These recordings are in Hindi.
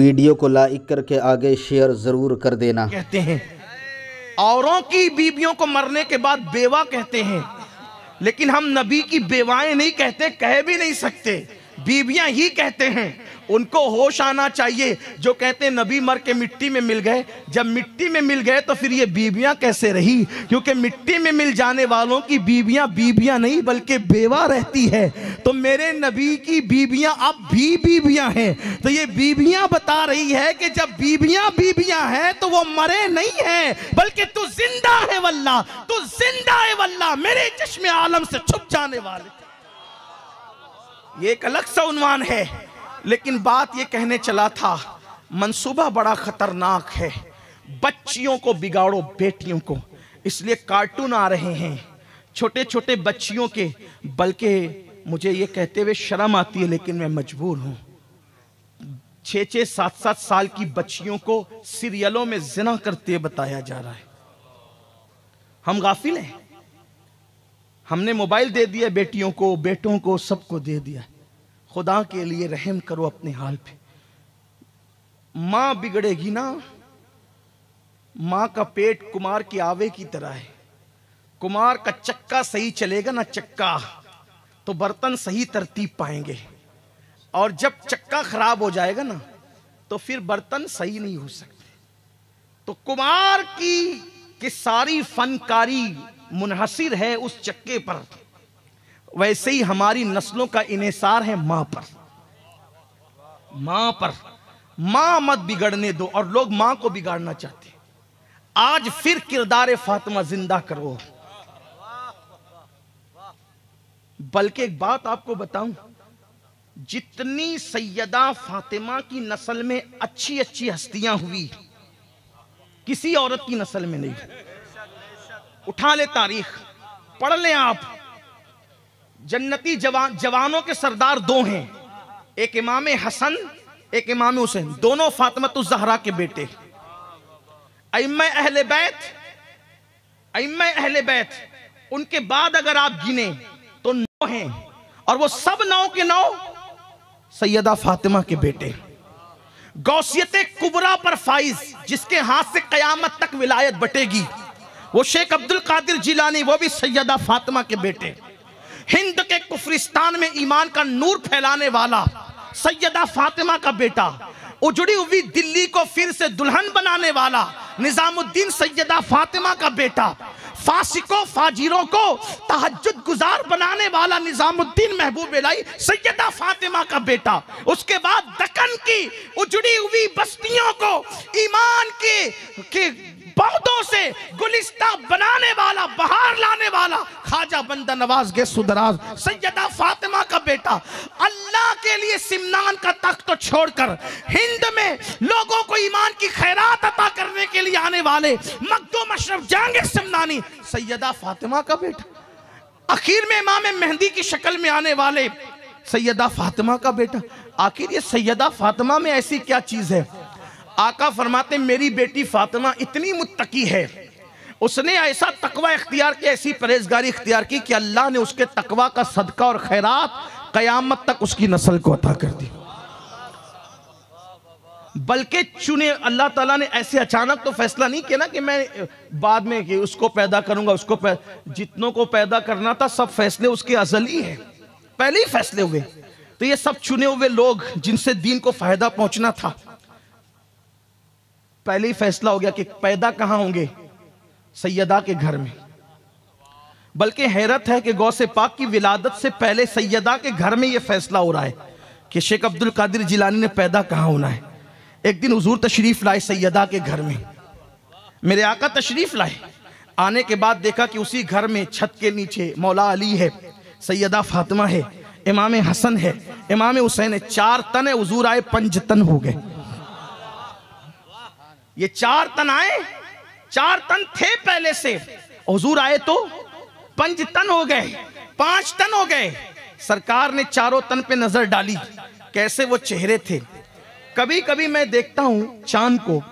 वीडियो को लाइक करके आगे शेयर जरूर कर देना। कहते हैं औरों की बीवियों को मरने के बाद बेवा कहते हैं, लेकिन हम नबी की बेवाएं नहीं कहते, कह भी नहीं सकते, बीवियां ही कहते हैं। उनको होश आना चाहिए जो कहते हैं नबी मर के मिट्टी में मिल गए। जब मिट्टी में मिल गए तो फिर ये बीवियां कैसे रही? क्योंकि मिट्टी में मिल जाने वालों की बीवियां बीवियां नहीं बल्कि बेवा रहती है। तो मेरे नबी की बीवियां अब भी बीवियां हैं। तो ये बीवियां बता रही है कि जब बीवियां बीवियां हैं तो वो मरे नहीं है, बल्कि तू जिंदा है वल्लाह, तू जिंदा है वल्लाह, मेरे चश्मे आलम से छुप जाने वाले। ये एक अलग सा उन्वान है, लेकिन बात ये कहने चला था, मंसूबा बड़ा खतरनाक है। बच्चियों को बिगाड़ो, बेटियों को, इसलिए कार्टून आ रहे हैं छोटे छोटे बच्चियों के। बल्कि मुझे ये कहते हुए शर्म आती है, लेकिन मैं मजबूर हूं। 6-6, 7-7 साल की बच्चियों को सीरियलों में जिना करते बताया जा रहा है। हम गाफिल हैं। हमने मोबाइल दे दिया बेटियों को, बेटों को, सबको दे दिया। खुदा के लिए रहम करो अपने हाल पे। मां बिगड़ेगी ना, मां का पेट कुमार की आवे की तरह है। कुमार का चक्का सही चलेगा ना चक्का, तो बर्तन सही तरतीब पाएंगे, और जब चक्का खराब हो जाएगा ना तो फिर बर्तन सही नहीं हो सकते। तो कुमार की सारी फनकारी मुनहसिर है उस चक्के पर, वैसे ही हमारी नस्लों का इन्हिसार है मां पर। मां पर, मां मत बिगड़ने दो, और लोग मां को बिगाड़ना चाहते हैं। आज फिर किरदार फातिमा जिंदा करो। बल्कि एक बात आपको बताऊं, जितनी सैयदा फातिमा की नस्ल में अच्छी अच्छी हस्तियां हुई, किसी औरत की नस्ल में नहीं। उठा ले तारीख, पढ़ लें आप। जन्नती जवानों के सरदार 2 हैं, एक इमाम हसन, एक इमाम हुसैन, दोनों फातिमा ज़हरा के बेटे। अइम्मा अहले बैत, उनके बाद अगर आप गिने तो 9 हैं, और वो सब 9 के 9 सैयदा फातिमा के बेटे। गौसियत कुबरा पर फाइज, जिसके हाथ से कयामत तक विलायत बटेगी, वो शेख अब्दुल कादिर जिलानी, वो भी सैयदा फातिमा के बेटे। हिंद के कुफरिस्तान में ईमान का नूर फैलाने वाला सैयदा फातिमा का बेटा। उजड़ी हुई दिल्ली को फिर से दुल्हन बनाने वाला निजामुद्दीन सैयदा फातिमा का बेटा। फासिकों फाजिरों को तहज्जुद गुजार बनाने वाला निजामुद्दीन महबूब इलाही सैयदा फातिमा का बेटा। उसके बाद दक्कन की उजड़ी हुई बस्तियों को ईमान के पौधों से गुलिस्ता बनाने वाला, बहार लाने वाला ख्वाजा बंदा नवाज के सुदराज सैयदा फातिमा का बेटा। अल्लाह के लिए सिमनान का तख्त तो छोड़कर हिंद में लोगों को ईमान की खैरात अता करने के लिए आने वाले मखदूम अशरफ जहांगीर सिमनानी सैयदा फातिमा का बेटा। आखिर में इमाम मेहंदी की शक्ल में आने वाले सैयदा फातिमा का बेटा। आखिर ये सैयदा फातिमा में ऐसी क्या चीज है? आका फरमाते मेरी बेटी फातिमा इतनी मुत्तकी है, उसने ऐसा तकवा इख्तियार किया, ऐसी परहेजगारी इख्तियार की कि अल्लाह ने उसके तकवा का सदका और खैरात कयामत तक उसकी नस्ल को अता कर दी। बल्कि चुने अल्लाह ताला ने ऐसे अचानक तो फैसला नहीं किया ना कि मैं बाद में कि उसको पैदा करूंगा, जितनों को पैदा करना था सब फैसले उसके अज़ली हैं, पहले ही फैसले हुए। तो ये सब चुने हुए लोग जिनसे दीन को फायदा पहुंचना था, पहले ही फैसला हो गया कि पैदा कहां होंगे? सैयदा के घर में। बल्कि हैरत है कि गौसे पाक की विलादत से पहले सैयदा के घर में यह फैसला हो रहा है कि शेख अब्दुल कादिर जिलानी ने पैदा कहां होना है। एक दिन हुजूर तशरीफ लाए सैयदा के घर में, मेरे आका तशरीफ लाए। आने के बाद देखा कि उसी घर में छत के नीचे मौला अली है, सैयदा फातिमा है, इमाम हसन है, इमाम हुसैन है। 4 तन है, हुजूर आए 5 तन हो गए। ये 4 तन आए, 4 तन थे पहले से, हुजूर आए तो 5 तन हो गए, 5 तन हो गए। सरकार ने 4 तन पे नजर डाली, कैसे वो चेहरे थे। कभी कभी मैं देखता हूं चांद को,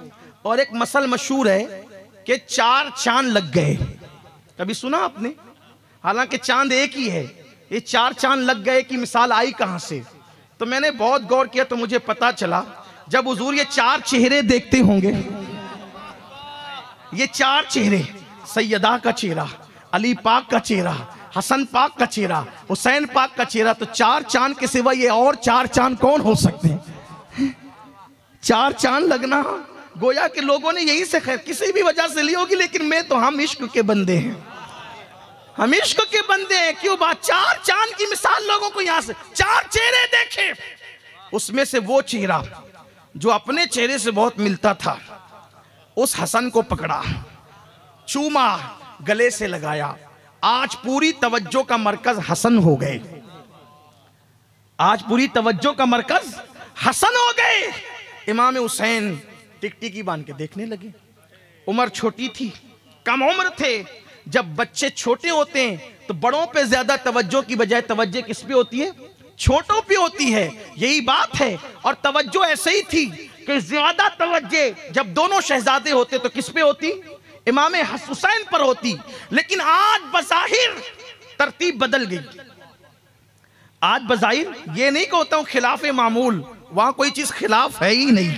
और एक मसल मशहूर है कि 4 चांद लग गए। कभी सुना आपने? हालांकि चांद एक ही है, ये 4 चांद लग गए की मिसाल आई कहां से? तो मैंने बहुत गौर किया तो मुझे पता चला जब हुजूर ये चार चेहरे देखते होंगे, ये चार चेहरे, सैयदा का चेहरा, अली पाक का चेहरा, हसन पाक का चेहरा, हुसैन पाक का चेहरा, तो चार चांद के सिवा ये और चार चांद कौन हो सकते हैं? चार चांद लगना गोया के लोगों ने यही से खैर किसी भी वजह से ली होगी, लेकिन मैं तो हम इश्क के बंदे हैं, हम इश्क के बंदे हैं। क्यों बात? चार चांद की मिसाल लोगों को यहां से चार चेहरे देखे, उसमें से वो चेहरा जो अपने चेहरे से बहुत मिलता था, उस हसन को पकड़ा, चूमा, गले से लगाया। आज पूरी तवज्जो का मरकज हसन हो गए, आज पूरी तवज्जो का मरकज हसन हो गए। इमाम हुसैन टिकटिकी बांध के देखने लगे। उम्र छोटी थी, कम उम्र थे। जब बच्चे छोटे होते हैं तो बड़ों पे ज्यादा तवज्जो की बजाय तवज्जो किस पे होती है? छोटों पे होती है। यही बात है। और तवज्जो ऐसे ही थी कि ज्यादा तवज्जो जब दोनों शहजादे होते तो किस पे होती? इमाम हुसैन पर होती। लेकिन आज बज़ाहिर तरतीब बदल गई। आज बज़ाहिर ये नहीं कहता हूं खिलाफ मामूल, वहां कोई चीज खिलाफ है ही नहीं,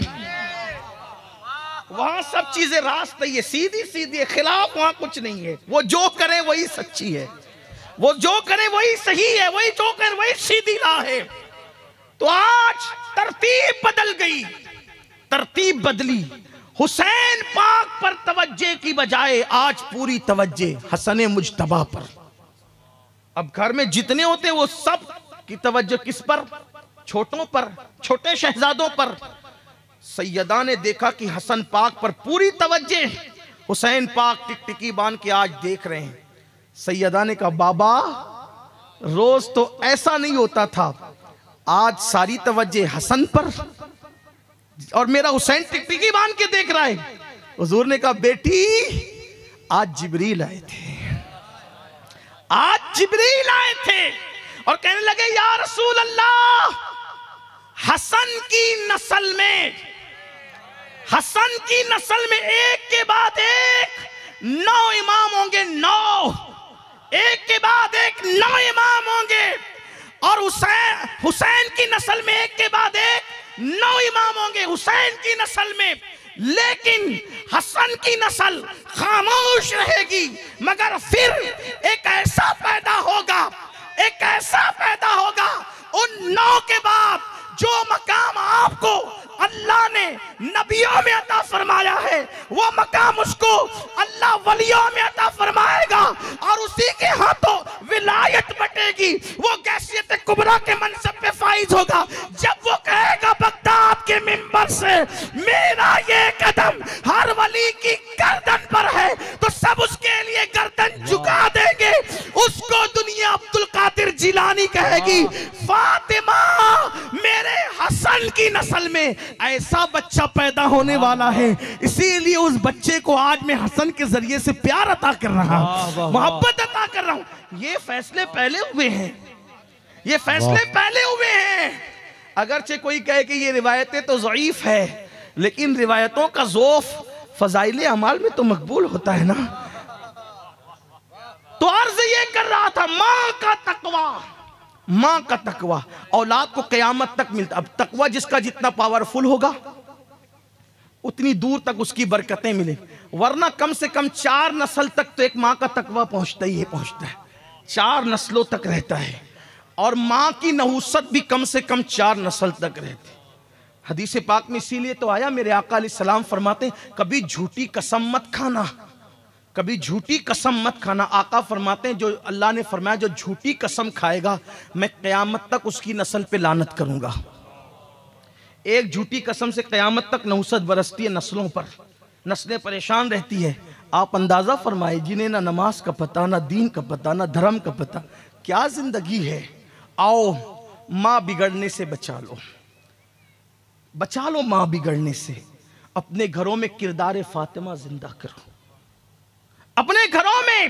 वहां सब चीजें रास्ते ही है, सीधी सीधी है, खिलाफ वहां कुछ नहीं है। वो जो करे वही सच्ची है, वो जो करे वही सही है, वही जो करे वही सीधी राह है। तो आज तरतीब बदल गई, तरतीब बदली। हुसैन पाक पर तवज्जे की बजाय आज पूरी तवज्जे हसन मुज्तबा पर। अब घर में जितने होते हैं वो सब की तवज्जो किस पर? छोटों पर, छोटे शहजादों पर। सैयदा ने देखा कि हसन पाक पर पूरी तवज्जे, हुसैन पाक टिकटिकी बांध के आज देख रहे हैं। सैयदा ने कहा, बाबा रोज तो ऐसा नहीं होता था, आज सारी तवज्जे हसन पर और मेरा हुसैन टिकटिकी बांध के देख रहा है। हुजूर ने कहा, बेटी आज जिब्रील आए थे, आज जिब्रील आए थे और कहने लगे, या रसूल अल्लाह, हसन की नस्ल में, हसन की नस्ल में एक के बाद एक 9 इमाम होंगे, 9, एक के बाद एक 9 इमाम होंगे। और हुसैन की नस्ल में एक के बाद एक 9 इमाम होंगे हुसैन की नस्ल में। लेकिन हसन की नस्ल खामोश रहेगी, मगर फिर एक ऐसा पैदा होगा, एक ऐसा पैदा होगा उन 9 के बाद जो मकाम आपको अल्लाह ने नबियों में अता फरमाया है, वो मकाम उसको अल्लाह वलियों में अता फरमाएगा और उसी के हाथों विलायत बटेगी। वो गैसियत कुबरा के मनसब पे फाइज होगा जब वो कहेगा बगदाद के मिंबर से, मेरा ये कदम हर वली की गर्दन पर है, तो सब उसके लिए गर्दन झुका देंगे। उसको दुनिया अब्दुल कादिर जिलानी कहेगी, फातिमा मेरे हसन की नस्ल में ऐसा बच्चा पैदा होने वाला है, इसीलिए उस बच्चे को आज मैं हसन के जरिए से प्यार अता कर रहा हूं, मोहब्बत अता कर रहा हूं। ये फैसले पहले हुए हैं, ये फैसले पहले हुए हैं। अगरचे कोई कहे कि ये रिवायतें तो ज़ईफ है, लेकिन रिवायतों का ज़ोफ फजाइले अमाल में तो मकबूल होता है ना। तो अर्ज ये कर रहा था, माँ का तकवा, माँ का तकवा औलाद को कयामत तक मिलता। अब तकवा जिसका जितना पावरफुल होगा उतनी दूर तक उसकी बरकतें मिले, वरना कम से कम 4 नस्ल तक तो एक माँ का तकवा पहुंचता ही है, पहुंचता है, 4 नस्लों तक रहता है। और माँ की नहुसत भी कम से कम 4 नस्ल तक रहती। हदीस पाक में इसीलिए तो आया, मेरे आका अलैहिस्सलाम फरमाते हैं, कभी झूठी कसम मत खाना, कभी झूठी कसम मत खाना। आका फरमाते हैं, जो अल्लाह ने फरमाया जो झूठी कसम खाएगा मैं क़यामत तक उसकी नस्ल पे लानत करूंगा। एक झूठी कसम से क़यामत तक नहुसत बरसती है नस्लों पर, नस्लें परेशान रहती है। आप अंदाज़ा फरमाए, जिन्हें ना नमाज का पता, ना दीन का पता, ना धर्म का पता, क्या जिंदगी है। आओ माँ बिगड़ने से बचा लो, बचा लो माँ बिगड़ने से। अपने घरों में किरदार फातिमा जिंदा करो, अपने घरों में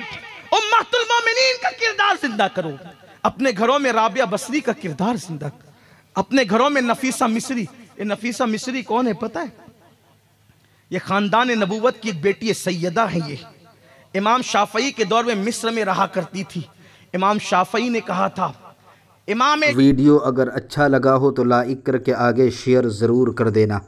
उम्मतुल मोमिनीन का किरदार जिंदा करो, अपने घरों में राबिया बसरी का किरदार जिंदा करो, अपने घरों में नफीसा मिस्री। ये नफीसा मिस्री कौन है पता है? ये खानदान नबूवत की एक बेटी है, सैयदा है। ये इमाम शाफई के दौर में मिस्र में रहा करती थी। इमाम शाफई ने कहा था, इमाम वीडियो अगर अच्छा लगा हो तो लाइक करके आगे शेयर ज़रूर कर देना।